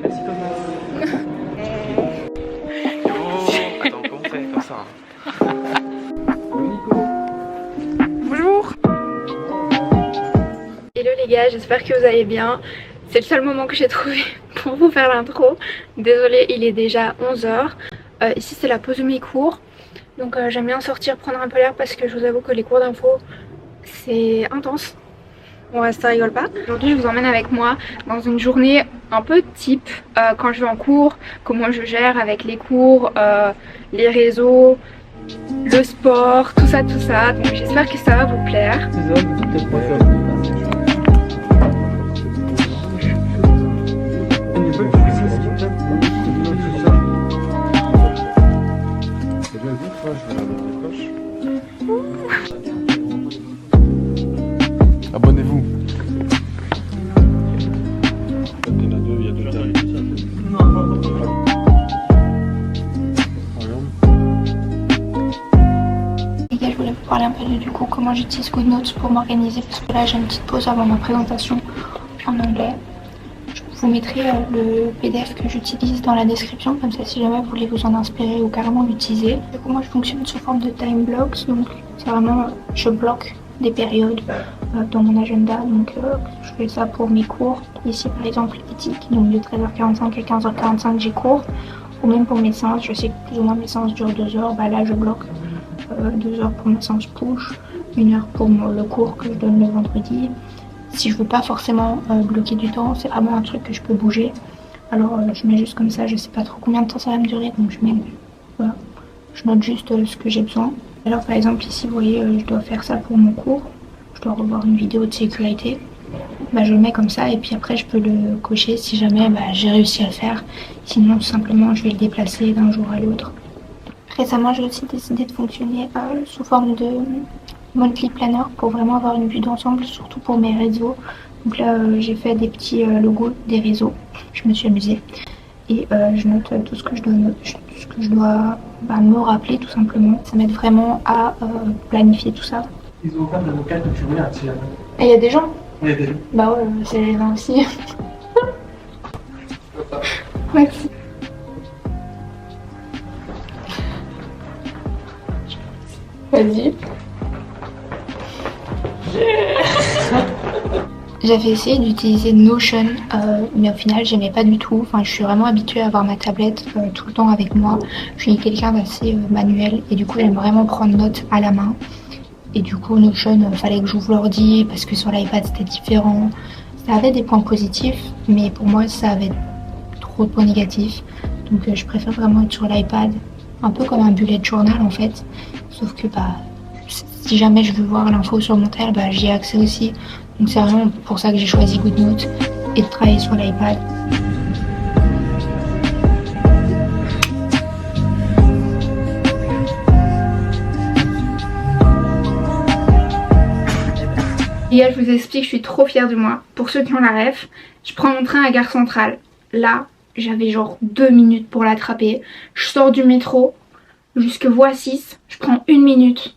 Merci Cosmas. Attends, comment on fait comme ça? Bonjour. Hello les gars, j'espère que vous allez bien. C'est le seul moment que j'ai trouvé pour vous faire l'intro. Désolée, il est déjà 11 h. Ici c'est la pause de mes cours. Donc j'aime bien sortir prendre un peu l'air parce que je vous avoue que les cours d'info c'est intense. Bon, ça rigole pas. Aujourd'hui je vous emmène avec moi dans une journée un peu type quand je vais en cours, comment je gère avec les cours, les réseaux, le sport, tout ça. Donc j'espère que ça va vous plaire. Abonnez-vous. Les gars, je voulais vous parler un peu du coup comment j'utilise GoodNotes pour m'organiser parce que là j'ai une petite pause avant ma présentation en anglais. Je vous mettrai le PDF que j'utilise dans la description, comme ça si jamais vous voulez vous en inspirer ou carrément l'utiliser. Du coup moi je fonctionne sous forme de time blocks, donc c'est vraiment je bloque des périodes dans mon agenda, donc je fais ça pour mes cours. Ici par exemple éthique, donc de 13h45 à 15h45 j'ai cours, ou même pour mes séances, je sais que plus ou moins mes séances durent 2 heures, bah là je bloque 2 heures pour ma séance push, 1 heure pour le cours que je donne le vendredi. Si je veux pas forcément bloquer du temps, c'est vraiment un truc que je peux bouger. Alors je mets juste comme ça, je sais pas trop combien de temps ça va me durer, donc je mets, voilà, je note juste ce que j'ai besoin. Alors par exemple ici vous voyez je dois faire ça pour mon cours, je dois revoir une vidéo de sécurité, bah, je le mets comme ça et puis après je peux le cocher si jamais j'ai réussi à le faire, sinon tout simplement je vais le déplacer d'un jour à l'autre. Récemment j'ai aussi décidé de fonctionner sous forme de monthly planner pour vraiment avoir une vue d'ensemble, surtout pour mes réseaux. Donc là j'ai fait des petits logos des réseaux, je me suis amusée et je note tout ce que je dois me rappeler tout simplement. Ça m'aide vraiment à planifier tout ça. Ils ont ouvert le local que tu regardes si jamais. Et il y a des gens? Il y a des gens. Bah ouais, c'est là aussi. Merci. Vas-y. J'avais essayé d'utiliser Notion, mais au final j'aimais pas du tout. Enfin, je suis vraiment habituée à avoir ma tablette tout le temps avec moi. Je suis quelqu'un d'assez manuel et du coup j'aime vraiment prendre note à la main. Et du coup Notion, fallait que j'ouvre l'ordi parce que sur l'iPad c'était différent. Ça avait des points positifs, mais pour moi ça avait trop de points négatifs. Donc je préfère vraiment être sur l'iPad, un peu comme un bullet journal en fait. Sauf que si jamais je veux voir l'info sur mon tel, j'y ai accès aussi. Donc c'est vraiment pour ça que j'ai choisi GoodNotes et de travailler sur l'iPad. Les gars, je vous explique, je suis trop fière de moi. Pour ceux qui ont la ref, je prends mon train à Gare Centrale. Là, j'avais genre 2 minutes pour l'attraper. Je sors du métro jusque Voie 6, je prends 1 minute.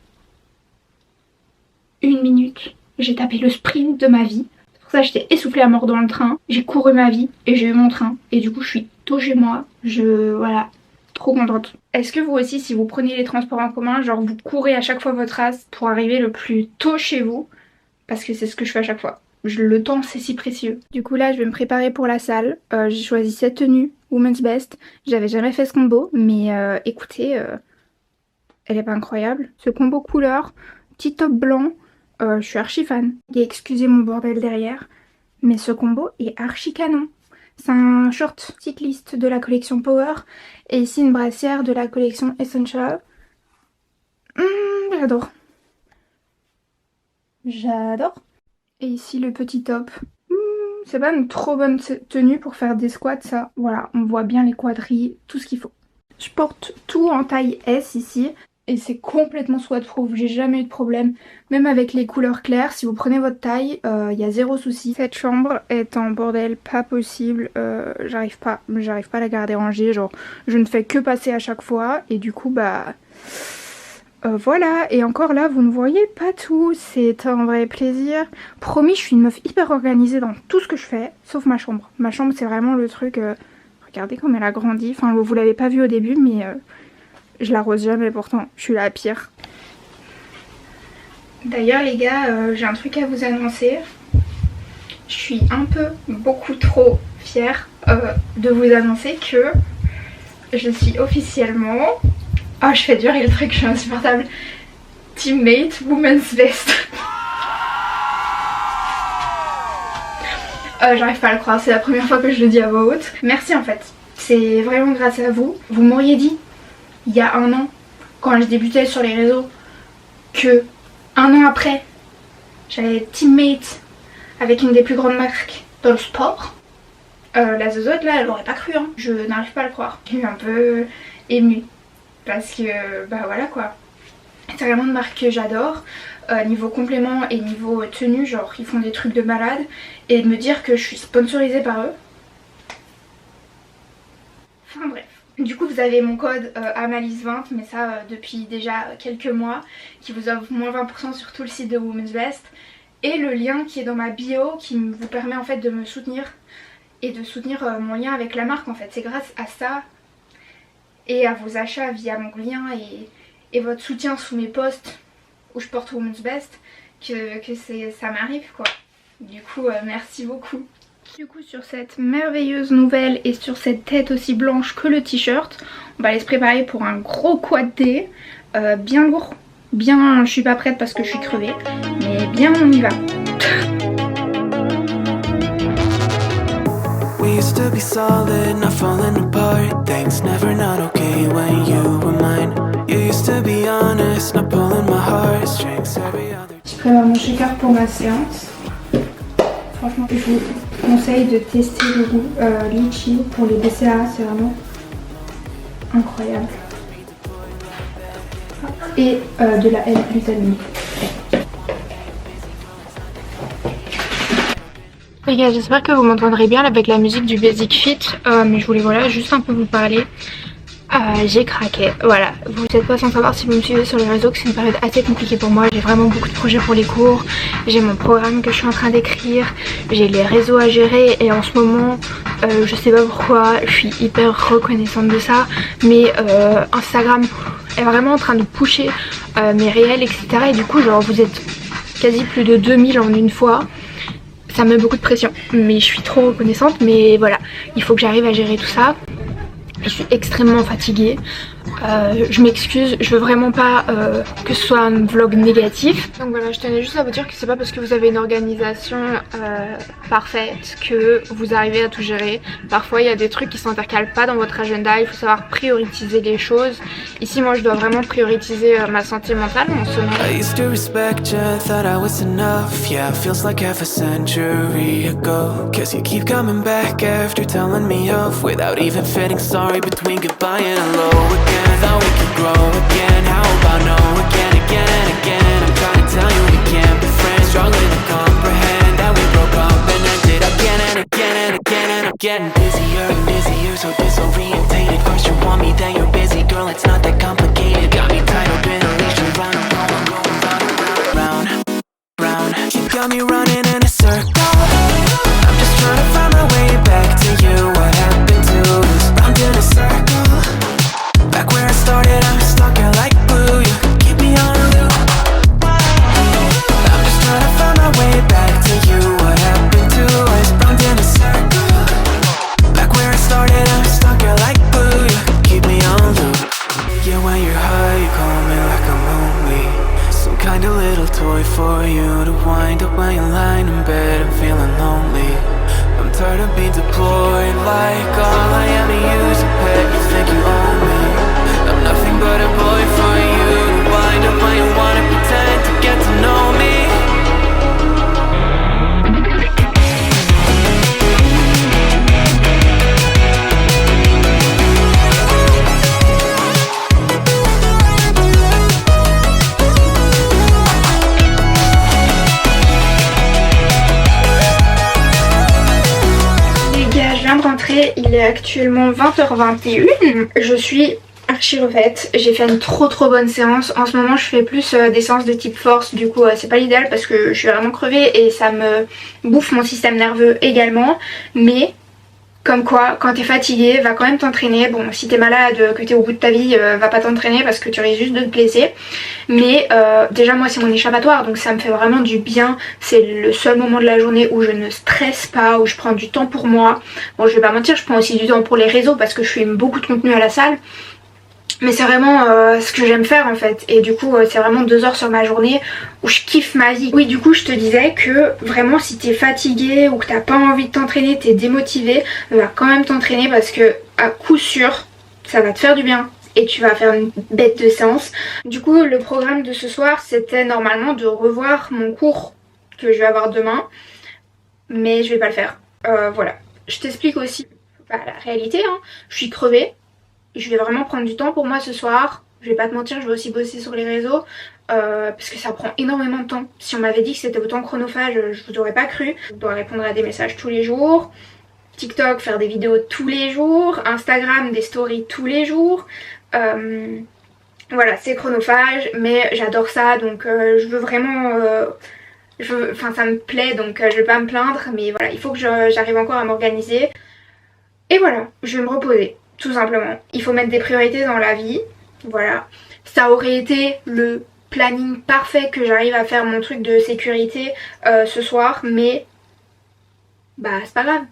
1 minute. J'ai tapé le sprint de ma vie. C'est pour ça que j'étais essoufflée à mort dans le train. J'ai couru ma vie et j'ai eu mon train. Et du coup, je suis tôt chez moi. Voilà, trop contente. Est-ce que vous aussi, si vous prenez les transports en commun, genre vous courez à chaque fois votre race pour arriver le plus tôt chez vous? Parce que c'est ce que je fais à chaque fois. Le temps, c'est si précieux. Du coup, là, je vais me préparer pour la salle. J'ai choisi cette tenue, Women's Best. J'avais jamais fait ce combo, mais écoutez, elle est pas incroyable. Ce combo couleur, petit top blanc, je suis archi fan. Et excusez mon bordel derrière, mais ce combo est archi canon. C'est un short cycliste de la collection Power et ici une brassière de la collection Essential. J'adore. J'adore. Et ici le petit top. C'est pas une trop bonne tenue pour faire des squats ça. Voilà, on voit bien les quadrilles, tout ce qu'il faut. Je porte tout en taille S ici. Et c'est complètement sweatproof, j'ai jamais eu de problème. Même avec les couleurs claires, si vous prenez votre taille, y a zéro souci. Cette chambre est en bordel pas possible, j'arrive pas à la garder rangée, genre je ne fais que passer à chaque fois. Et du coup voilà, et encore là vous ne voyez pas tout, c'est un vrai plaisir. Promis, je suis une meuf hyper organisée dans tout ce que je fais, sauf ma chambre. Ma chambre c'est vraiment le truc Regardez comme elle a grandi. Enfin, vous l'avez pas vu au début, mais je l'arrose jamais pourtant. Je suis la pire. D'ailleurs les gars, j'ai un truc à vous annoncer. Je suis beaucoup trop fière de vous annoncer que je suis officiellement... Oh, je fais durer le truc, je suis insupportable. Teammate Women's Best. J'arrive pas à le croire, c'est la première fois que je le dis à voix haute. Merci en fait, c'est vraiment grâce à vous. Vous m'auriez dit, il y a un an, quand je débutais sur les réseaux, que un an après, j'allais être teammate avec une des plus grandes marques dans le sport. La zozote là, elle aurait pas cru, hein. Je n'arrive pas à le croire. Je suis un peu émue, parce que bah voilà quoi. C'est vraiment une marque que j'adore. Niveau complément et niveau tenue, genre ils font des trucs de malade. Et de me dire que je suis sponsorisée par eux. Enfin bref. Du coup vous avez mon code Amalis20, mais ça depuis déjà quelques mois, qui vous offre moins 20% sur tout le site de Women's Best. Et le lien qui est dans ma bio qui vous permet en fait de me soutenir et de soutenir mon lien avec la marque en fait. C'est grâce à ça et à vos achats via mon lien et votre soutien sous mes posts où je porte Women's Best que ça m'arrive quoi. Du coup merci beaucoup. Du coup sur cette merveilleuse nouvelle et sur cette tête aussi blanche que le t-shirt, on va aller se préparer pour un gros quad D bien lourd. Bien, je suis pas prête parce que je suis crevée, mais bien on y va. We used to be solid, not falling apart. Things never not okay when you were mine. You used to be honest, not pulling my heartstrings every other. Je prépare mon shaker pour ma séance. Franchement, je vous conseille de tester le goût litchi pour les BCAA, c'est vraiment incroyable. Et de la L-glutamine. Les gars, j'espère que vous m'entendrez bien avec la musique du Basic Fit, mais je voulais voilà juste un peu vous parler. J'ai craqué, voilà. Vous n'êtes pas sans savoir si vous me suivez sur les réseaux que c'est une période assez compliquée pour moi. J'ai vraiment beaucoup de projets pour les cours, j'ai mon programme que je suis en train d'écrire, j'ai les réseaux à gérer et en ce moment, je sais pas pourquoi, je suis hyper reconnaissante de ça, mais Instagram est vraiment en train de pusher mes réels, etc. Et du coup, genre vous êtes quasi plus de 2000 en une fois. Ça me met beaucoup de pression, mais je suis trop reconnaissante, mais voilà, il faut que j'arrive à gérer tout ça. Je suis extrêmement fatiguée, je m'excuse, je veux vraiment pas que ce soit un vlog négatif. Donc voilà, je tenais juste à vous dire que c'est pas parce que vous avez une organisation parfaite que vous arrivez à tout gérer. Parfois il y a des trucs qui s'intercalent pas dans votre agenda, il faut savoir prioriser les choses. Ici moi je dois vraiment prioriser ma santé mentale, mon sommeil. I used to respect you, thought I was enough. Yeah, feels like half a century ago. Cause you keep coming back after telling me off without even feeling sorry between goodbye and hello again. Thought we could grow again, how about no again, again and again. I'm trying to tell you we can't be friends, struggling to comprehend that we broke up and ended again and again and again. And I'm getting busier and busier, so disorientated. First you want me, then you're busy, girl, it's not that complicated. Got me tied up in a leash, round and round, I'm going round and round, round, round. You got me running in a circle. I'm just trying to find my way back to you. What happened to us? Round in a circle. Back where I started, I'm stuck here like glue. You keep me on a loop. I'm just trying to find my way back to you. What happened to us? Round in a circle. Back where I started, I'm stuck here like glue. You keep me on a loop. Yeah, when you're high, you call me like I'm lonely. Some kind of little toy for you to wind up when you're lying in bed and feeling lonely. I'm tired of being deployed like all I am to you is a pet. You think you own me? I'm nothing but a boy for you to wind up when you wanna pretend to get to know me. Les gars, je viens de rentrer, il est actuellement 20h21. Je suis archi refaite, j'ai fait une trop bonne séance. En ce moment je fais plus des séances de type force, du coup c'est pas l'idéal parce que je suis vraiment crevée et ça me bouffe mon système nerveux également. Mais Comme quoi, quand t'es fatigué, va quand même t'entraîner. Bon, si t'es malade, que t'es au bout de ta vie, va pas t'entraîner parce que tu risques juste de te blesser. Mais déjà moi c'est mon échappatoire, donc ça me fait vraiment du bien. C'est le seul moment de la journée où je ne stresse pas, où je prends du temps pour moi. Bon, je vais pas mentir, je prends aussi du temps pour les réseaux parce que je fais beaucoup de contenu à la salle. Mais c'est vraiment ce que j'aime faire en fait. Et du coup c'est vraiment 2 heures sur ma journée où je kiffe ma vie. Oui, du coup je te disais que vraiment si t'es fatigué ou que t'as pas envie de t'entraîner, t'es démotivé, va quand même t'entraîner parce que à coup sûr ça va te faire du bien. Et tu vas faire une bête de séance. Du coup le programme de ce soir c'était normalement de revoir mon cours que je vais avoir demain. Mais je vais pas le faire. Voilà. Je t'explique aussi la réalité. Hein. Je suis crevée. Je vais vraiment prendre du temps pour moi ce soir. Je vais pas te mentir, je vais aussi bosser sur les réseaux. Parce que ça prend énormément de temps. Si on m'avait dit que c'était autant chronophage, je vous aurais pas cru. Je dois répondre à des messages tous les jours. TikTok, faire des vidéos tous les jours. Instagram, des stories tous les jours. Voilà, c'est chronophage, mais j'adore ça. Donc je veux vraiment... Enfin ça me plaît, donc je vais pas me plaindre. Mais voilà, il faut que j'arrive encore à m'organiser. Et voilà, je vais me reposer. Tout simplement. Il faut mettre des priorités dans la vie. Voilà. Ça aurait été le planning parfait que j'arrive à faire mon truc de sécurité ce soir. Mais bah c'est pas grave.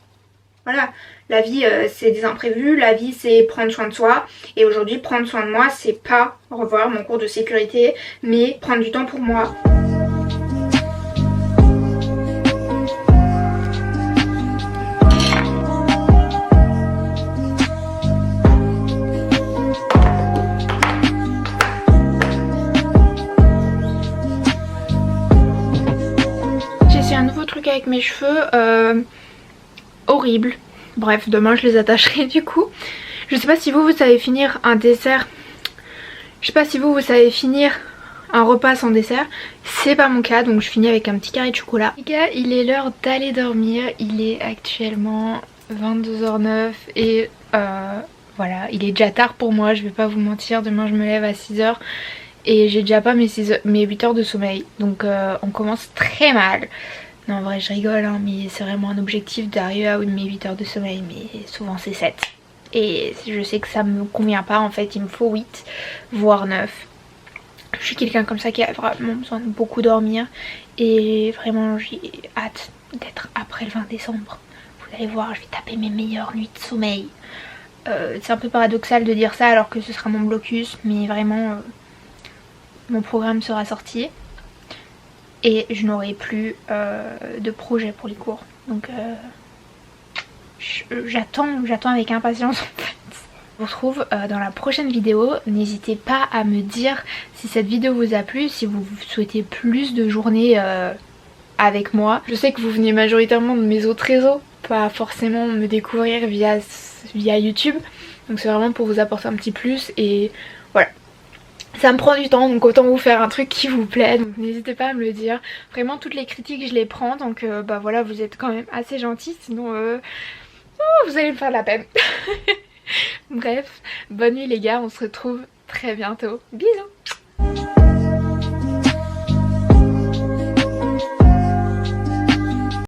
Voilà. La vie c'est des imprévus. La vie c'est prendre soin de soi. Et aujourd'hui prendre soin de moi c'est pas revoir mon cours de sécurité. Mais prendre du temps pour moi. Avec mes cheveux horrible. Bref, demain je les attacherai du coup. Je sais pas si vous savez finir un dessert. Je sais pas si vous savez finir un repas sans dessert. C'est pas mon cas, donc je finis avec un petit carré de chocolat. Les gars, il est l'heure d'aller dormir. Il est actuellement 22h09 et voilà, il est déjà tard pour moi, je vais pas vous mentir. Demain je me lève à 6h et j'ai déjà pas mes 8 heures de sommeil. Donc on commence très mal. Non, en vrai je rigole hein, mais c'est vraiment un objectif d'arriver à mes 8 heures de sommeil, mais souvent c'est 7. Et je sais que ça me convient pas, en fait il me faut 8 voire 9. Je suis quelqu'un comme ça qui a vraiment besoin de beaucoup dormir. Et vraiment j'ai hâte d'être après le 20 décembre. Vous allez voir, je vais taper mes meilleures nuits de sommeil. C'est un peu paradoxal de dire ça alors que ce sera mon blocus, mais vraiment mon programme sera sorti. Et je n'aurai plus de projet pour les cours. Donc j'attends avec impatience en fait. Je vous retrouve dans la prochaine vidéo. N'hésitez pas à me dire si cette vidéo vous a plu, si vous souhaitez plus de journées avec moi. Je sais que vous venez majoritairement de mes autres réseaux, pas forcément me découvrir via YouTube. Donc c'est vraiment pour vous apporter un petit plus et voilà. Ça me prend du temps, donc autant vous faire un truc qui vous plaît, donc n'hésitez pas à me le dire. Vraiment toutes les critiques je les prends, donc bah voilà, vous êtes quand même assez gentils, sinon vous allez me faire de la peine. Bref, bonne nuit les gars, on se retrouve très bientôt. Bisous.